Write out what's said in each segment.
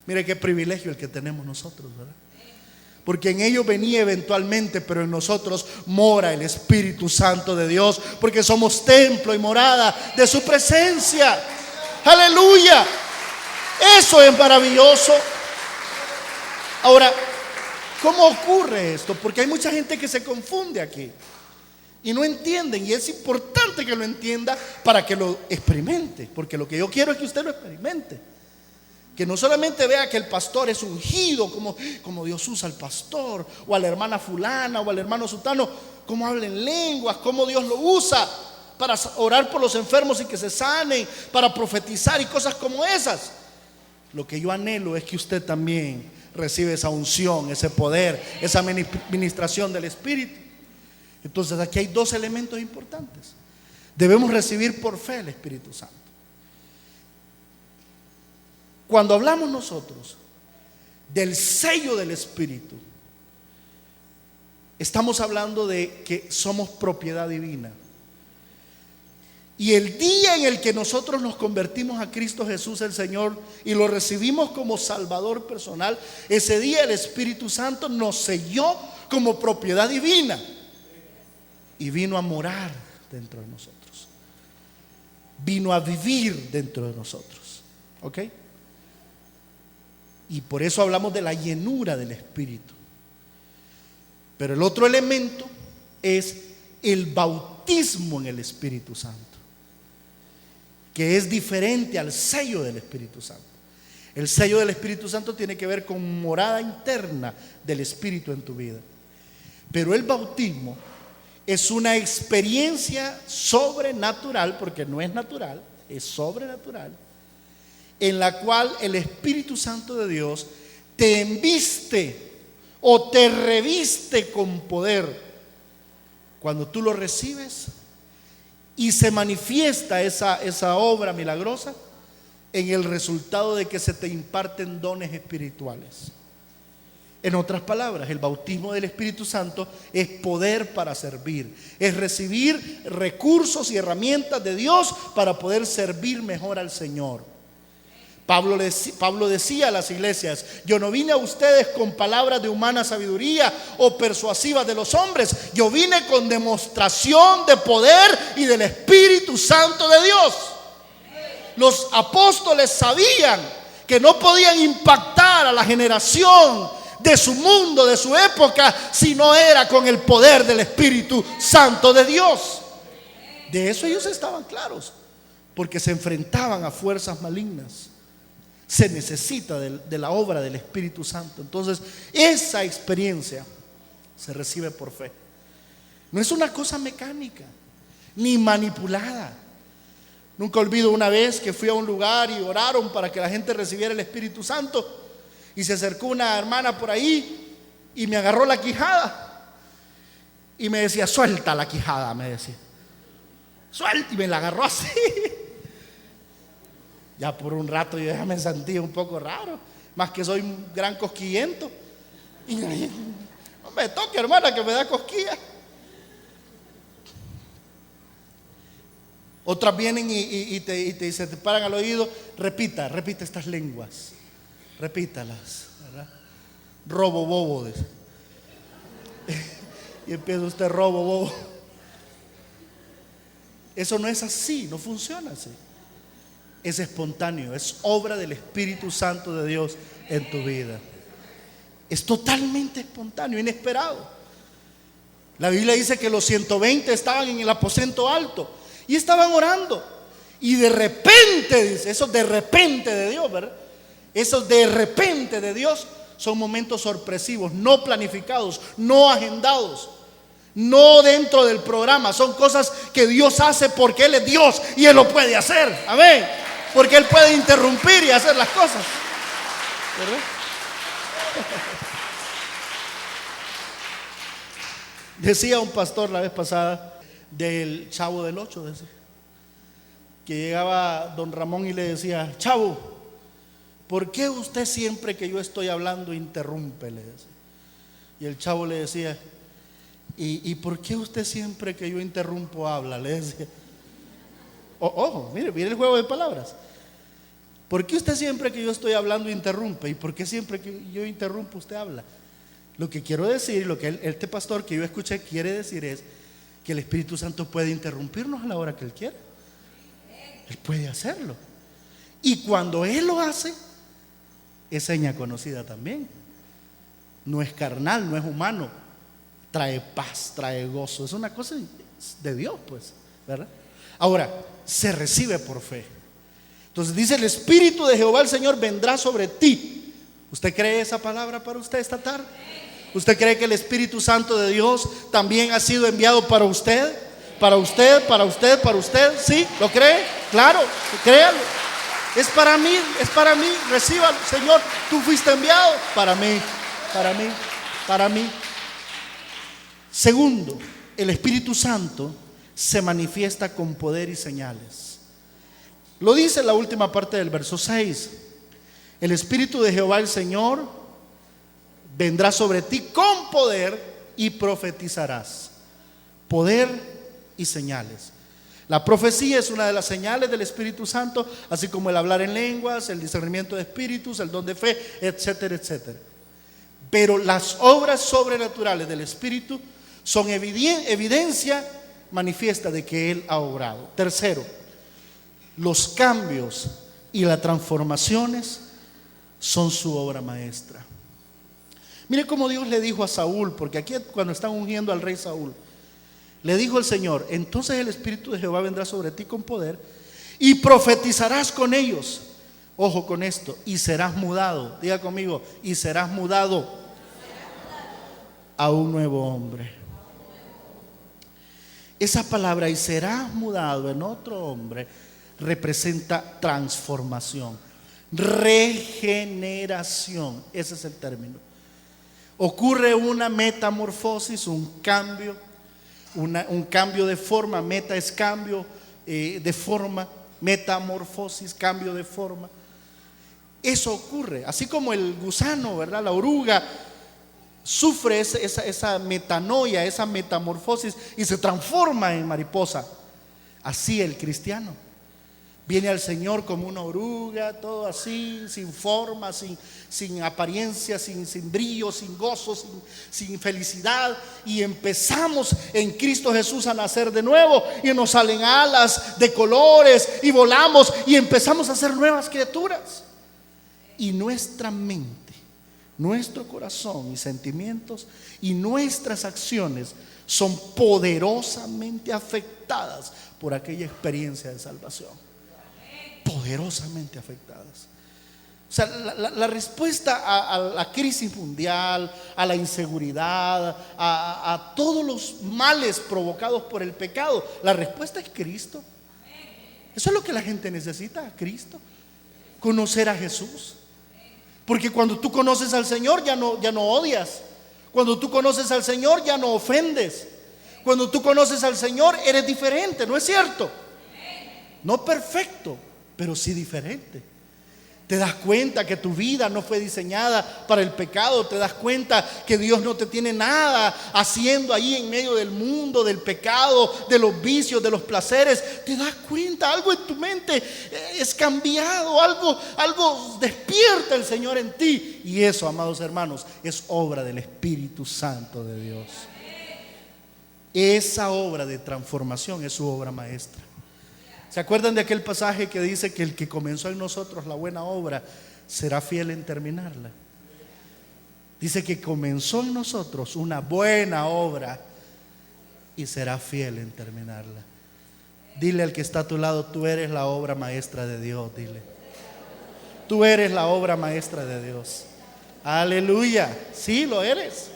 Mire qué privilegio el que tenemos nosotros, ¿verdad? Porque en ellos venía eventualmente, pero en nosotros mora el Espíritu Santo de Dios, porque somos templo y morada de su presencia. Aleluya. Eso es maravilloso. Ahora, ¿cómo ocurre esto? Porque hay mucha gente que se confunde aquí y no entienden, y es importante que lo entienda para que lo experimente, porque lo que yo quiero es que usted lo experimente. Que no solamente vea que el pastor es ungido, como Dios usa al pastor, o a la hermana fulana, o al hermano sutano, cómo habla en lenguas, cómo Dios lo usa para orar por los enfermos y que se sanen, para profetizar y cosas como esas. Lo que yo anhelo es que usted también reciba esa unción, ese poder, esa ministración del Espíritu. Entonces aquí hay dos elementos importantes. Debemos recibir por fe el Espíritu Santo. Cuando hablamos nosotros del sello del Espíritu, estamos hablando de que somos propiedad divina. Y el día en el que nosotros nos convertimos a Cristo Jesús el Señor y lo recibimos como Salvador personal, ese día el Espíritu Santo nos selló como propiedad divina y vino a morar dentro de nosotros. Vino a vivir dentro de nosotros. ¿Ok? Y por eso hablamos de la llenura del Espíritu. Pero el otro elemento es el bautismo en el Espíritu Santo, que es diferente al sello del Espíritu Santo. El sello del Espíritu Santo tiene que ver con morada interna del Espíritu en tu vida. Pero el bautismo es una experiencia sobrenatural, porque no es natural, es sobrenatural, en la cual el Espíritu Santo de Dios te embiste o te reviste con poder cuando tú lo recibes y se manifiesta esa obra milagrosa en el resultado de que se te imparten dones espirituales. En otras palabras, el bautismo del Espíritu Santo es poder para servir, es recibir recursos y herramientas de Dios para poder servir mejor al Señor. Pablo decía a las iglesias: yo no vine a ustedes con palabras de humana sabiduría o persuasivas de los hombres, yo vine con demostración de poder y del Espíritu Santo de Dios. Los apóstoles sabían que no podían impactar a la generación de su mundo, de su época, si no era con el poder del Espíritu Santo de Dios. De eso ellos estaban claros, porque se enfrentaban a fuerzas malignas. Se necesita de la obra del Espíritu Santo. Entonces esa experiencia se recibe por fe. No es una cosa mecánica ni manipulada. Nunca olvido una vez que fui a un lugar y oraron para que la gente recibiera el Espíritu Santo, y se acercó una hermana por ahí y me agarró la quijada y me decía: suelta la quijada, me decía, suelta, y me la agarró así. Ya por un rato yo ya me sentía un poco raro, más que soy un gran cosquillento. Y no me toque, hermana, que me da cosquilla. Otras vienen y se te paran al oído: repita estas lenguas, repítalas, ¿verdad? Robo bobo, dice. Y empieza usted: robo bobo. Eso no es así, no funciona así. Es espontáneo, es obra del Espíritu Santo de Dios en tu vida. Es totalmente espontáneo, inesperado. La Biblia dice que los 120 estaban en el aposento alto y estaban orando, y de repente, dice, eso de repente de Dios, ¿verdad? Esos de repente de Dios son momentos sorpresivos, no planificados, no agendados, no dentro del programa. Son cosas que Dios hace porque Él es Dios y Él lo puede hacer. Amén. Porque Él puede interrumpir y hacer las cosas, ¿verdad? Decía un pastor la vez pasada del Chavo del Ocho, decía, que llegaba don Ramón y le decía: Chavo, ¿por qué usted siempre que yo estoy hablando interrumpe? Le decía. Y el Chavo le decía: ¿Y por qué usted siempre que yo interrumpo habla? Le decía. Ojo, mire el juego de palabras. ¿Por qué usted siempre que yo estoy hablando interrumpe? ¿Y por qué siempre que yo interrumpo usted habla? Lo que quiero decir, lo que este pastor que yo escuché quiere decir es que el Espíritu Santo puede interrumpirnos a la hora que Él quiera. Él puede hacerlo. Y cuando Él lo hace, es seña conocida también. No es carnal, no es humano. Trae paz, trae gozo. Es una cosa de Dios, pues, ¿verdad? Ahora, se recibe por fe. Entonces dice: el Espíritu de Jehová el Señor vendrá sobre ti. ¿Usted cree esa palabra para usted esta tarde? ¿Usted cree que el Espíritu Santo de Dios también ha sido enviado para usted? ¿Para usted? ¿Para usted? ¿Para usted? ¿Sí? ¿Lo cree? Claro, créalo. Es para mí, recíbalo. Señor, tú fuiste enviado para mí, para mí, para mí. Segundo, el Espíritu Santo se manifiesta con poder y señales. Lo dice en la última parte del verso 6. El Espíritu de Jehová el Señor vendrá sobre ti con poder y profetizarás. Poder y señales. La profecía es una de las señales del Espíritu Santo, así como el hablar en lenguas, el discernimiento de espíritus, el don de fe, etcétera, etcétera. Pero las obras sobrenaturales del Espíritu son evidencia manifiesta de que Él ha obrado. Tercero, los cambios y las transformaciones son su obra maestra. Mire cómo Dios le dijo a Saúl, porque aquí cuando están ungiendo al rey Saúl, le dijo el Señor: entonces el Espíritu de Jehová vendrá sobre ti con poder y profetizarás con ellos. Ojo con esto: y serás mudado. Diga conmigo: y serás mudado a un nuevo hombre. Esa palabra, y serás mudado en otro hombre, representa transformación, regeneración. Ese es el término. Ocurre una metamorfosis, un cambio de forma. Meta es cambio de forma, metamorfosis, cambio de forma. Eso ocurre, así como el gusano, ¿verdad? La oruga sufre esa metanoia, esa metamorfosis y se transforma en mariposa. Así el cristiano viene al Señor como una oruga, todo así, sin forma, sin apariencia, sin brillo, sin gozo, sin felicidad. Y empezamos en Cristo Jesús a nacer de nuevo, y nos salen alas de colores y volamos y empezamos a ser nuevas criaturas. Y nuestra mente, nuestro corazón y sentimientos y nuestras acciones son poderosamente afectadas por aquella experiencia de salvación. Poderosamente afectadas. O sea, la respuesta a la crisis mundial, a la inseguridad, a todos los males provocados por el pecado, la respuesta es Cristo. Eso es lo que la gente necesita: a Cristo, conocer a Jesús. Porque cuando tú conoces al Señor ya no odias. Cuando tú conoces al Señor ya no ofendes. Cuando tú conoces al Señor eres diferente, ¿no es cierto? No perfecto, pero sí diferente. Te das cuenta que tu vida no fue diseñada para el pecado. Te das cuenta que Dios no te tiene nada haciendo ahí en medio del mundo, del pecado, de los vicios, de los placeres. Te das cuenta, algo en tu mente es cambiado, algo despierta el Señor en ti. Y eso, amados hermanos, es obra del Espíritu Santo de Dios. Esa obra de transformación es su obra maestra. ¿Se acuerdan de aquel pasaje que dice que el que comenzó en nosotros la buena obra será fiel en terminarla? Dice que comenzó en nosotros una buena obra y será fiel en terminarla. Dile al que está a tu lado: tú eres la obra maestra de Dios. Dile: tú eres la obra maestra de Dios. Aleluya. Sí, lo eres.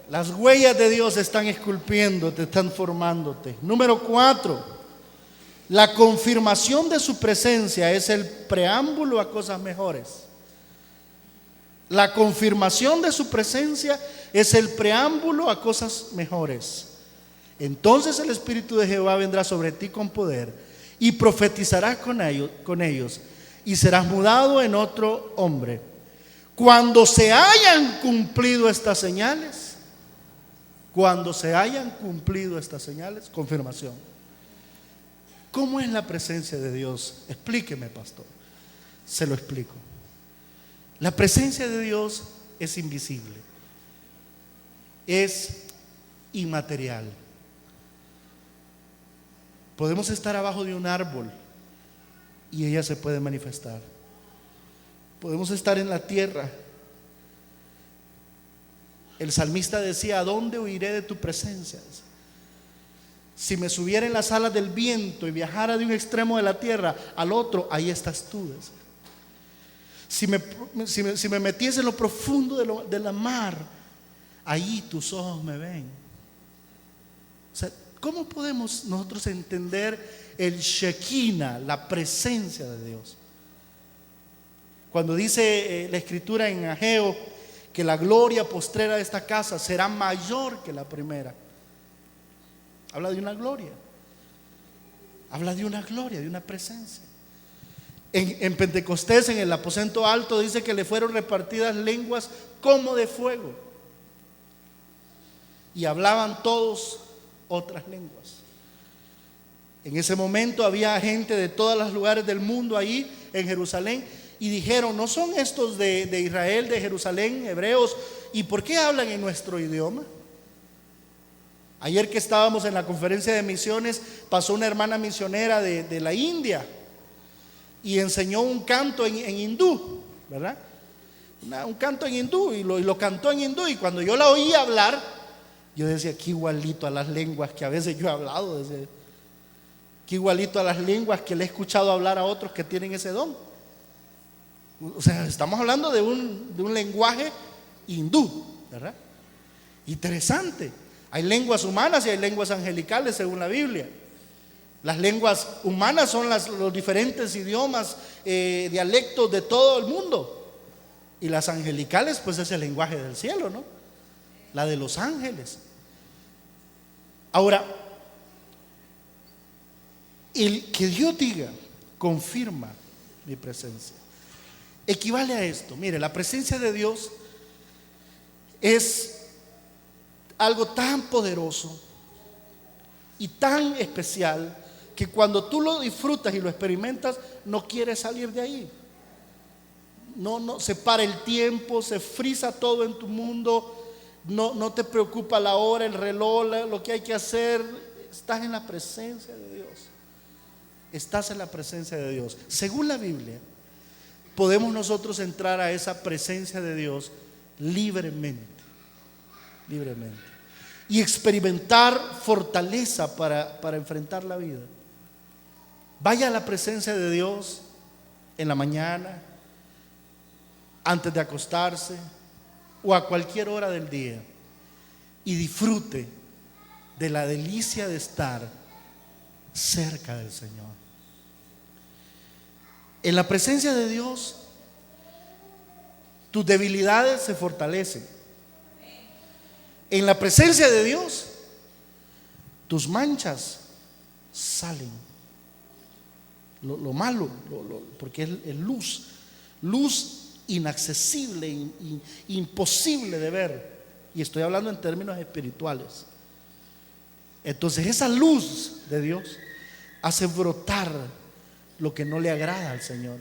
Las huellas de Dios están esculpiéndote, están formándote. Número 4. La confirmación de su presencia es el preámbulo a cosas mejores. La confirmación de su presencia es el preámbulo a cosas mejores. Entonces el Espíritu de Jehová vendrá sobre ti con poder y profetizarás con ellos y serás mudado en otro hombre. Cuando se hayan cumplido estas señales, confirmación. ¿Cómo es la presencia de Dios? Explíqueme, pastor. Se lo explico. La presencia de Dios es invisible, es inmaterial. Podemos estar abajo de un árbol y ella se puede manifestar. Podemos estar en la tierra. El salmista decía: ¿a dónde huiré de tu presencia? Si me subiera en las alas del viento y viajara de un extremo de la tierra al otro, ahí estás tú. Si me metiese en lo profundo de la mar, ahí tus ojos me ven. O sea, ¿cómo podemos nosotros entender el Shekinah, la presencia de Dios? Cuando dice la escritura en Ageo que la gloria postrera de esta casa será mayor que la primera, habla de una gloria, de una presencia. En Pentecostés, en el aposento alto, dice que le fueron repartidas lenguas como de fuego y hablaban todos otras lenguas. En ese momento había gente de todos los lugares del mundo ahí en Jerusalén y dijeron: ¿no son estos de Israel, de Jerusalén, hebreos? ¿Y por qué hablan en nuestro idioma? Ayer que estábamos en la conferencia de misiones, pasó una hermana misionera de la India y enseñó un canto en hindú, ¿verdad? Un canto en hindú, y lo cantó en hindú. Y cuando yo la oí hablar, yo decía: qué igualito a las lenguas que a veces yo he hablado, qué igualito a las lenguas que le he escuchado hablar a otros que tienen ese don. O sea, estamos hablando de un lenguaje hindú, ¿verdad? Interesante. Hay lenguas humanas y hay lenguas angelicales según la Biblia. Las lenguas humanas son los diferentes idiomas, dialectos de todo el mundo. Y las angelicales, pues es el lenguaje del cielo, ¿no? La de los ángeles. Ahora, el que Dios diga confirma mi presencia equivale a esto. Mire, la presencia de Dios es algo tan poderoso y tan especial que cuando tú lo disfrutas y lo experimentas, no quieres salir de ahí. No se para el tiempo, se frisa todo en tu mundo, no te preocupa la hora, el reloj, lo que hay que hacer. Estás en la presencia de Dios. Estás en la presencia de Dios. Según la Biblia, podemos nosotros entrar a esa presencia de Dios libremente y experimentar fortaleza para enfrentar la vida. Vaya a la presencia de Dios en la mañana, antes de acostarse o a cualquier hora del día, y disfrute de la delicia de estar cerca del Señor. En la presencia de Dios, tus debilidades se fortalecen. En la presencia de Dios, tus manchas salen. Lo malo, porque es luz inaccesible, imposible de ver. Y estoy hablando en términos espirituales. Entonces esa luz de Dios hace brotar lo que no le agrada al Señor.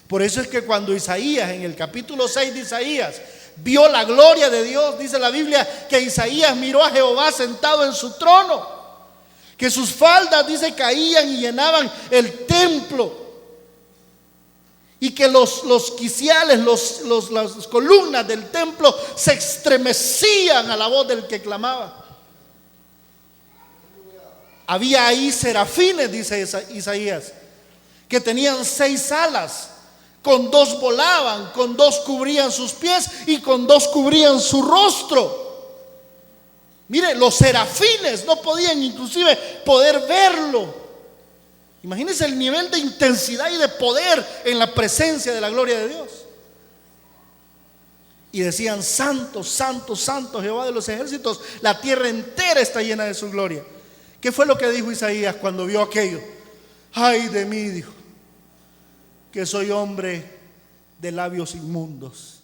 Por eso es que cuando Isaías, en el capítulo 6 de Isaías, vio la gloria de Dios, dice la Biblia que Isaías miró a Jehová sentado en su trono, que sus faldas, dice, caían y llenaban el templo, y que los quiciales, las columnas del templo se estremecían a la voz del que clamaba. Había ahí serafines, dice Isaías, que tenían 6 alas, con 2 volaban, con 2 cubrían sus pies y con 2 cubrían su rostro. Mire, los serafines no podían inclusive poder verlo. Imagínense el nivel de intensidad y de poder en la presencia de la gloria de Dios. Y decían: santo, santo, santo Jehová de los ejércitos, la tierra entera está llena de su gloria. ¿Qué fue lo que dijo Isaías cuando vio aquello? Ay de mí, dijo, que soy hombre de labios inmundos